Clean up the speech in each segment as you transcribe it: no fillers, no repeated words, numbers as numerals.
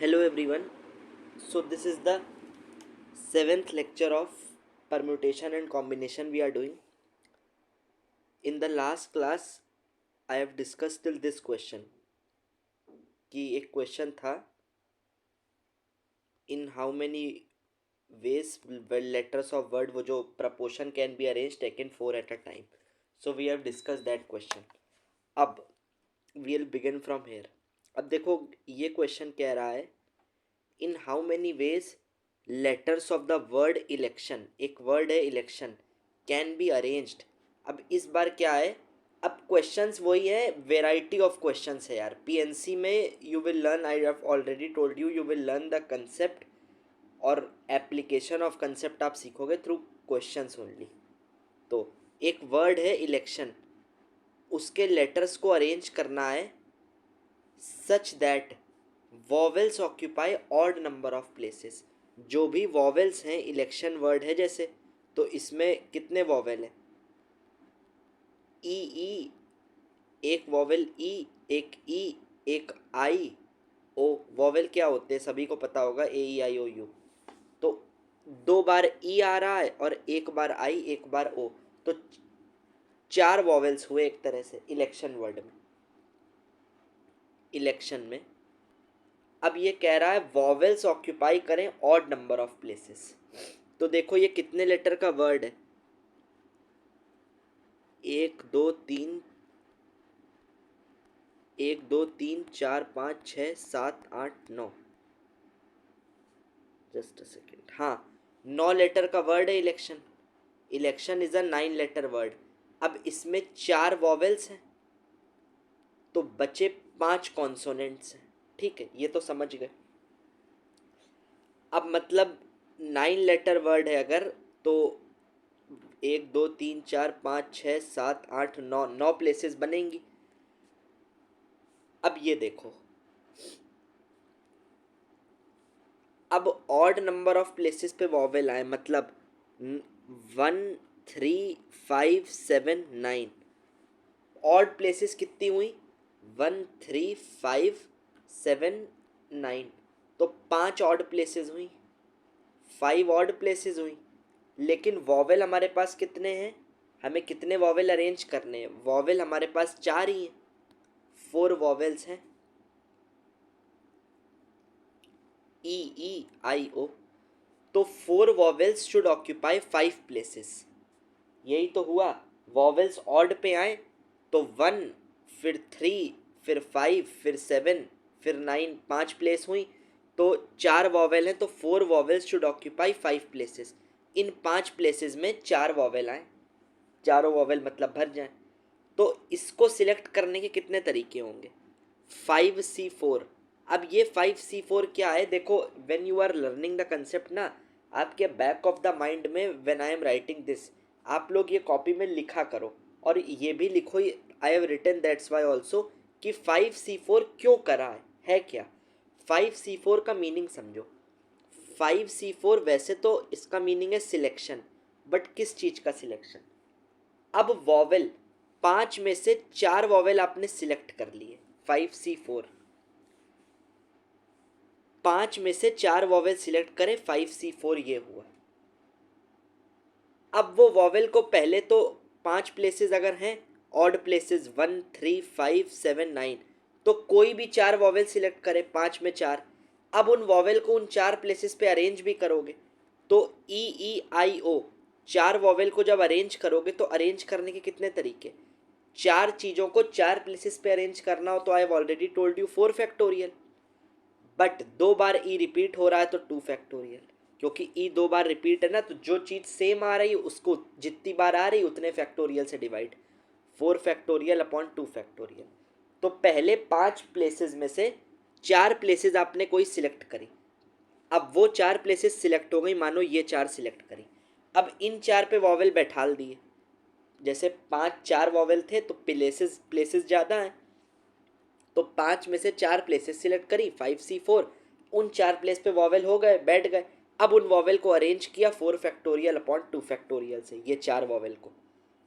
Hello everyone. So this is the seventh lecture of permutation and combination we are doing. In the last class I have discussed till this question कि एक question था in how many ways letters of word वो जो proportion can be arranged taken 4 at a time. So we have discussed that question. अब we'll begin from here. अब देखो ये question कह रहा है in how many ways letters of the word election, एक वर्ड है इलेक्शन, कैन बी अरेंज्ड. अब इस बार क्या है, अब क्वेश्चंस वही है, वेराइटी ऑफ क्वेश्चंस है यार. पीएनसी में you will learn, I have already told you, you will learn the concept और एप्लीकेशन ऑफ कंसेप्ट आप सीखोगे थ्रू क्वेश्चंस ओनली. तो एक वर्ड है इलेक्शन, उसके लेटर्स को अरेंज करना है such that vowels occupy odd number of places. जो भी वॉवेल्स हैं, इलेक्शन वर्ड है जैसे, तो इसमें कितने वॉवेल हैं? ई ई, एक वॉवेल ई, एक ई, एक आई ओ. वॉवेल क्या होते हैं सभी को पता होगा, ए ई आई ओ यू. तो दो बार ई आ रहा है और एक बार आई, एक बार ओ, तो चार वॉवेल्स हुए एक तरह से इलेक्शन वर्ड में, इलेक्शन में. अब ये कह रहा है वॉवेल्स ऑक्यूपाई करें ऑड नंबर ऑफ प्लेसेस. तो देखो ये कितने लेटर का वर्ड है, 1 2 3, 1 2 3 4 5 6 7 8 9, जस्ट अ सेकेंड. हाँ, 9 लेटर का वर्ड है election. Election is a 9 letter word. अब इसमें 4 वॉवेल्स हैं तो बचे 5 कॉन्सोनेंट्स हैं. ठीक है, ये तो समझ गए. अब मतलब 9 लेटर वर्ड है अगर, तो 1 2 3 4 5 6 7 8 9, 9 प्लेसेस बनेंगी. अब ये देखो, अब ऑड नंबर ऑफ प्लेसेस पे वॉवेल आए, मतलब 1 3 5 7 9. ऑड प्लेसेस कितनी हुई? 1 3 5 7 9. तो 5 ऑड प्लेसेस हुई, 5 ऑड प्लेसेस हुई. लेकिन वॉवेल हमारे पास कितने हैं, हमें कितने वॉवेल अरेंज करने हैं? वॉवेल हमारे पास 4 ही हैं, 4 वॉवेल्स हैं, ई ई आई ओ. तो 4 वॉवेल्स शुड ऑक्यूपाई 5 प्लेसेस. यही तो हुआ, वॉवेल्स ऑड पे आए तो 1, फिर 3, फिर 5, फिर 7, फिर 9, 5 प्लेस हुई. तो 4 वॉवेल हैं तो 4 vowels should occupy 5 places. In 5 places में 4 वॉवेल आए, चारों वॉवेल मतलब भर जाएं. तो इसको सिलेक्ट करने के कितने तरीके होंगे? 5C4. अब ये 5C4 क्या है? देखो, when you are learning the concept ना, आपके बैक ऑफ द माइंड में when I am writing this, आप लोग ये कॉपी में लिखा करो और ये भी लिखो, I have written that's why also, कि 5C4 क्यों करा है क्या. 5C4 का मीनिंग समझो. 5C4 वैसे तो इसका मीनिंग है सिलेक्शन, बट किस चीज़ का सिलेक्शन? अब वॉवेल 5 में से 4 वॉवेल आपने सिलेक्ट कर लिए. 5C4, 5 में से 4 वॉवेल सिलेक्ट करें, 5C4 ये हुआ. अब वो वॉवेल को पहले तो 5 प्लेसेस अगर हैं, ऑड प्लेसेस 1 3 5 7 9, तो कोई भी 4 वॉवेल सिलेक्ट करें, 5 में 4. अब उन वॉवेल को उन 4 प्लेसेस पे अरेंज भी करोगे, तो ई ई आई ओ, 4 वॉवेल को जब अरेंज करोगे तो अरेंज करने के कितने तरीके? 4 चीज़ों को 4 प्लेसेस पे अरेंज करना हो तो I have already told you 4 factorial. But 2 bar E repeat हो रहा है तो 2 फैक्टोरियल, क्योंकि ई 2 बार रिपीट है ना, तो जो चीज़ सेम आ रही है उसको जितनी बार आ रही है उतने फैक्टोरियल से डिवाइड. 4 factorial upon 2 factorial. तो पहले 5 प्लेसेस में से 4 प्लेसेस आपने कोई सिलेक्ट करी. अब वो 4 प्लेसेस सिलेक्ट हो गई, मानो ये 4 सिलेक्ट करी. अब इन 4 पे वॉवेल बैठाल दिए. जैसे 4 वॉवेल थे तो प्लेसेस प्लेसेस ज़्यादा हैं, तो 5 में से 4 प्लेसेस सिलेक्ट करी, 5C4. उन 4 प्लेस पे वॉवेल हो गए, बैठ गए. अब उन वॉवेल को अरेंज किया 4 फैक्टोरियल अपॉन 2 फैक्टोरियल से, ये 4 वॉवेल को.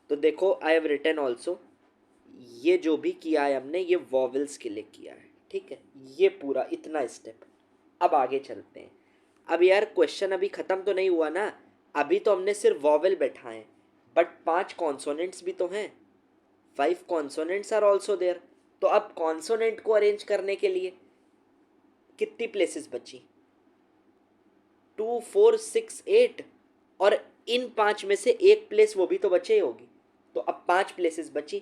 तो देखो, आई हैव रिटन ऑल्सो, ये जो भी किया है हमने ये वॉवेल्स के लिए किया है. ठीक है, ये पूरा इतना स्टेप. अब आगे चलते हैं। अब यार क्वेश्चन अभी ख़त्म तो नहीं हुआ ना, अभी तो हमने सिर्फ वॉवेल बैठाए हैं, बट 5 कॉन्सोनेंट्स भी तो हैं, 5 कॉन्सोनेंट्स आर ऑल्सो देयर। तो अब कॉन्सोनेंट को अरेंज करने के लिए कितनी प्लेसेस बची? 2 4 6 8, और इन 5 में से एक प्लेस वो भी तो बचे ही होगी। तो अब 5 प्लेसेस बची,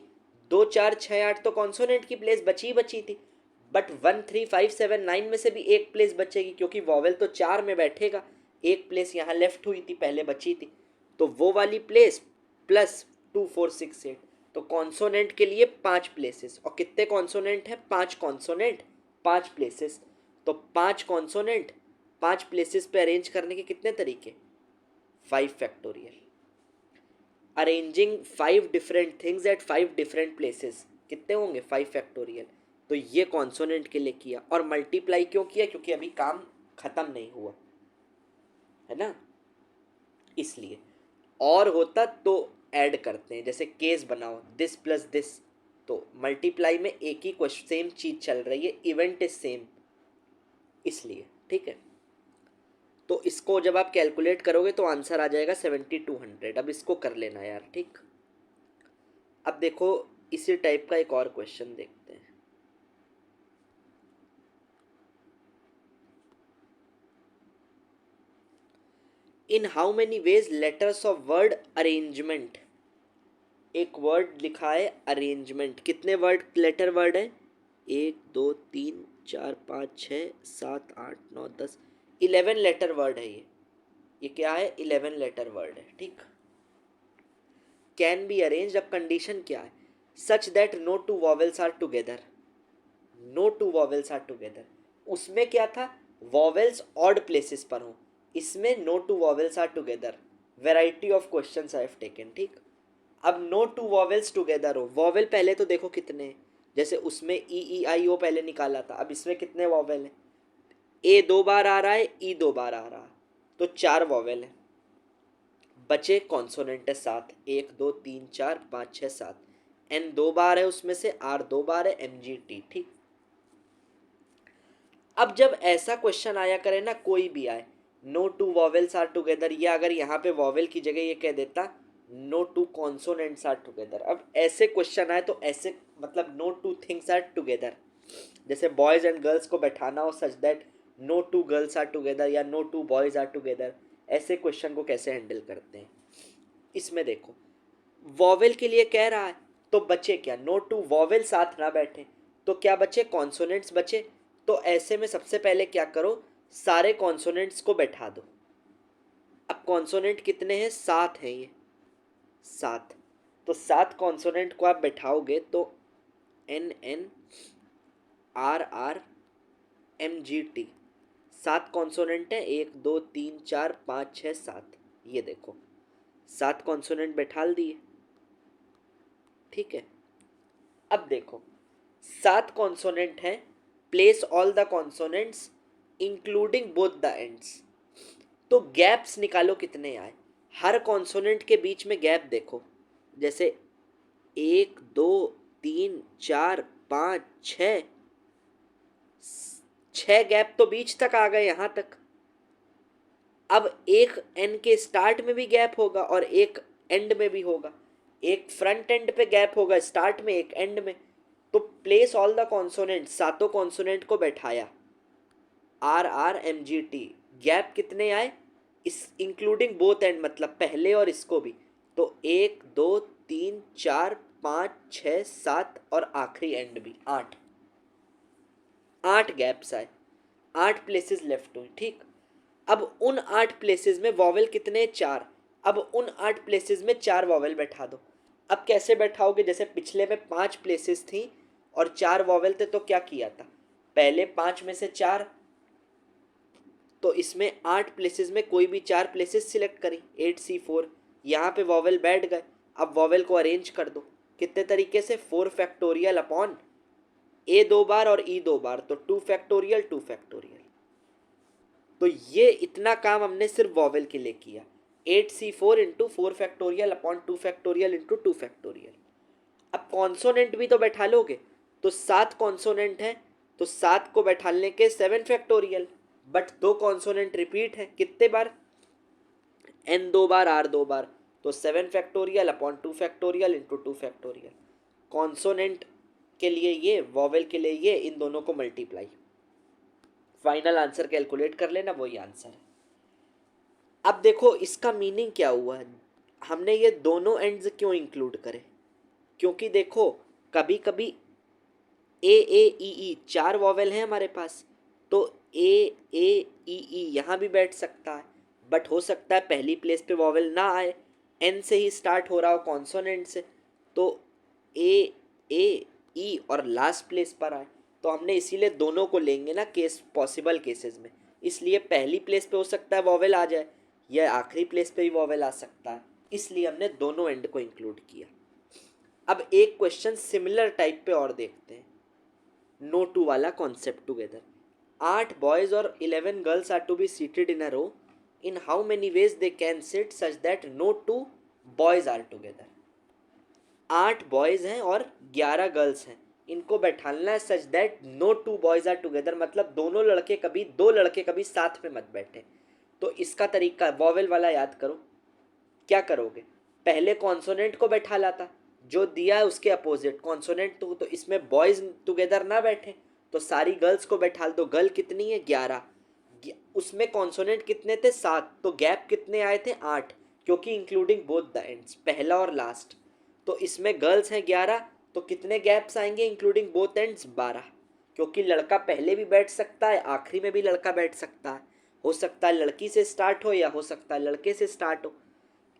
2 4 6 8 तो कॉन्सोनेंट की प्लेस बची ही बची थी, बट 1 3 5 7 9 में से भी एक प्लेस बचेगी, क्योंकि वॉवेल तो 4 में बैठेगा, एक प्लेस यहाँ लेफ्ट हुई थी, पहले बची थी, तो वो वाली प्लेस प्लस 2 4 6 8। तो कॉन्सोनेंट के लिए 5 प्लेसेस, और कितने कॉन्सोनेंट हैं? 5 कॉन्सोनेंट 5 प्लेसेस। तो 5 कॉन्सोनेंट 5 प्लेसेस पे अरेंज करने के कितने तरीके? 5 factorial. Arranging 5 different things at 5 different places कितने होंगे? 5 फैक्टोरियल। तो ये कॉन्सोनेंट के लिए किया, और मल्टीप्लाई क्यों किया? क्योंकि अभी काम खत्म नहीं हुआ है ना, इसलिए। और होता तो ऐड करते हैं, जैसे केस बनाओ दिस प्लस दिस, तो मल्टीप्लाई में एक ही क्वेश्चन सेम चीज चल रही है, इवेंट इज सेम, इसलिए। ठीक है, तो इसको जब आप कैलकुलेट करोगे तो आंसर आ जाएगा 7200। अब इसको कर लेना यार, ठीक। अब देखो इसी टाइप का एक और क्वेश्चन देखते हैं। इन how many veg letters of word arrangement, एक वर्ड लिखा है अरेंजमेंट, कितने वर्ड लेटर वर्ड है? 1 2 3 4 5 6 7 8 9 10, 11 लेटर वर्ड है ये क्या है? 11 लेटर वर्ड है, ठीक। कैन बी अरेंज, अब कंडीशन क्या है? Such that no two vowels are together, no two vowels are together. उसमें क्या था? वॉवेल्स ऑड प्लेसेस पर हो, इसमें no two vowels are together. Variety of questions I have taken, ठीक। अब नो टू वॉवेल्स टुगेदर हो, वॉवेल पहले तो देखो कितने हैं, जैसे उसमें ई ई आई ओ पहले निकाला था, अब इसमें कितने वॉवेल हैं? ए 2 बार आ रहा है, ई 2 बार आ रहा है, तो 4 वॉवेल हैं। बचे कॉन्सोनेंट है 7, 1 2 3 4 5 6 7, एन 2 बार है उसमें से, आर 2 बार है, एम जी टी, ठीक। अब जब ऐसा क्वेश्चन आया करे ना, कोई भी आए, no two vowels are together, या अगर यहाँ पे वॉवेल की जगह ये कह देता no two consonants are together, अब ऐसे क्वेश्चन आए तो ऐसे मतलब no two things are together, जैसे बॉयज एंड गर्ल्स को बैठाना हो such that no two girls are together या no two boys are together, ऐसे क्वेश्चन को कैसे हैंडल करते हैं। इसमें देखो वॉवेल के लिए कह रहा है, तो बचे क्या? नो टू वॉवेल साथ ना बैठे, तो क्या बचे? कॉन्सोनेंट्स बचे। तो ऐसे में सबसे पहले क्या करो, सारे कॉन्सोनेंट्स को बैठा दो। अब कॉन्सोनेंट कितने हैं? 7 हैं ये, 7। तो 7 कॉन्सोनेंट को आप बैठाओगे तो N N R R M G T, 7 consonant है, 1 2 3 4 5 6 7, ये देखो 7 कॉन्सोनेंट बैठा दिए, ठीक है। अब देखो 7 कॉन्सोनेंट हैं, place all the consonants including both the ends. तो गैप्स निकालो कितने आए, हर कॉन्सोनेंट के बीच में गैप देखो, जैसे 1 2 3 4 5 6, 6 गैप तो बीच तक आ गए यहां तक। अब एक एन के स्टार्ट में भी गैप होगा और एक एंड में भी होगा, एक फ्रंट एंड पे गैप होगा स्टार्ट में, एक एंड में। तो प्लेस ऑल द कॉन्सोनेंट, सातों कॉन्सोनेंट को बैठाया, R R M G T, gap कितने आए? इस इंक्लूडिंग बोथ एंड, मतलब पहले और इसको भी, तो 1 2 3 4 5 6 7 और आखिरी एंड भी 8, 8 गैप्स आए, 8 प्लेसेस लेफ्ट हुई, ठीक। अब उन 8 प्लेसेस में वॉवेल कितने? 4। अब उन 8 प्लेसेस में 4 वॉवेल बैठा दो। अब कैसे बैठाओगे? जैसे पिछले में 5 प्लेसेस थी और 4 वॉवेल थे, तो क्या किया था? पहले 5 में से 4, तो इसमें 8 प्लेसेस में कोई भी 4 प्लेसेस सिलेक्ट करी, 8C4, यहाँ पे वॉवेल बैठ गए। अब वॉवेल को अरेंज कर दो, कितने तरीके से? 4 फैक्टोरियल अपॉन ए 2 बार और ई 2 बार, तो 2 फैक्टोरियल 2 फैक्टोरियल। तो ये इतना काम हमने सिर्फ वॉवेल के लिए किया, 8C4 into 4 factorial upon 2 factorial into 2 factorial. अब कॉन्सोनेंट भी तो बैठा लोगे, तो 7 कॉन्सोनेंट है, तो 7 को बैठाने के 7 फैक्टोरियल, बट दो कॉन्सोनेंट रिपीट है कितने बार, एन दो बार आर दो बार, तो 7 factorial upon 2 factorial into 2 factorial. Consonant के लिए ये, वॉवेल के लिए ये, इन दोनों को मल्टीप्लाई, फाइनल आंसर कैलकुलेट कर लेना, वही आंसर है। अब देखो इसका मीनिंग क्या हुआ है, हमने ये दोनों एंड्स क्यों इंक्लूड करे, क्योंकि देखो कभी कभी ए 4 वॉवेल हैं हमारे पास, तो ए यहाँ भी बैठ सकता है, बट हो सकता है पहली प्लेस पे वॉवेल ना आए, एन से ही स्टार्ट हो रहा हो कॉन्सोनेंट से, तो ए ई और लास्ट प्लेस पर आए, तो हमने इसीलिए दोनों को लेंगे ना केस, पॉसिबल केसेस में, इसलिए पहली प्लेस पे हो सकता है वॉवेल आ जाए या आखिरी प्लेस पे भी वॉवेल आ सकता है, इसलिए हमने दोनों एंड को इंक्लूड किया। अब एक क्वेश्चन सिमिलर टाइप पे और देखते हैं, नो टू वाला कॉन्सेप्ट टुगेदर। 8 बॉयज और 11 girls are to be seated in a row, in how many ways they can sit such that no two boys are together. 8 boys हैं और 11 girls हैं, इनको बैठाना है such that no two boys are together, मतलब दो लड़के कभी साथ में मत बैठे। तो इसका तरीका वॉवेल वाला याद करो, क्या करोगे, पहले कॉन्सोनेंट को बैठा लाता, जो दिया है उसके अपोजिट कॉन्सोनेंट, तो इसमें बॉयज टुगेदर ना बैठे, तो सारी गर्ल्स को बैठा दो, गर्ल कितनी है 11, उसमें कॉन्सोनेंट कितने थे 7, तो गैप कितने आए थे 8, क्योंकि इंक्लूडिंग बोथ द एंड्स, पहला और लास्ट, तो इसमें गर्ल्स हैं 11, तो कितने गैप्स आएंगे इंक्लूडिंग बोथ एंड्स 12, क्योंकि लड़का पहले भी बैठ सकता है आखिरी में भी लड़का बैठ सकता है, हो सकता है लड़की से स्टार्ट हो या हो सकता है लड़के से स्टार्ट हो,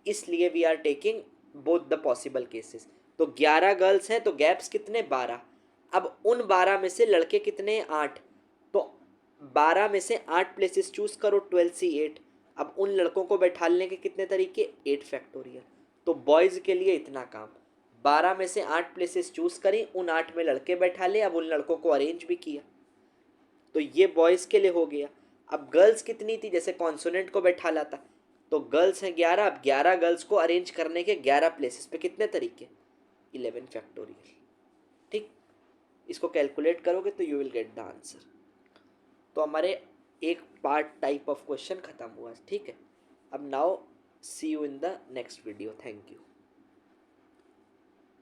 इसलिए we are taking both the possible cases. तो 11 गर्ल्स हैं तो गैप्स कितने 12, अब उन 12 में से लड़के कितने 8, तो 12 में से 8 प्लेसेस चूज करो, 12 से 8, अब उन लड़कों को बैठाने के कितने तरीके 8 फैक्टोरियल, तो बॉयज़ के लिए इतना काम, 12 में से 8 प्लेसेस चूज करी, उन 8 में लड़के बैठा ले, अब उन लड़कों को अरेंज भी किया, तो ये बॉयज़ के लिए हो गया। अब गर्ल्स कितनी थी, जैसे कॉन्सोनेंट को बैठा लाता, तो गर्ल्स हैं 11, अब 11 गर्ल्स को अरेंज करने के 11 प्लेसेस पे कितने तरीके 11 फैक्टोरियल, ठीक, इसको कैलकुलेट करोगे तो you will get the answer. तो हमारे एक पार्ट टाइप ऑफ क्वेश्चन खत्म हुआ, ठीक है। अब now see you in the next video, thank you.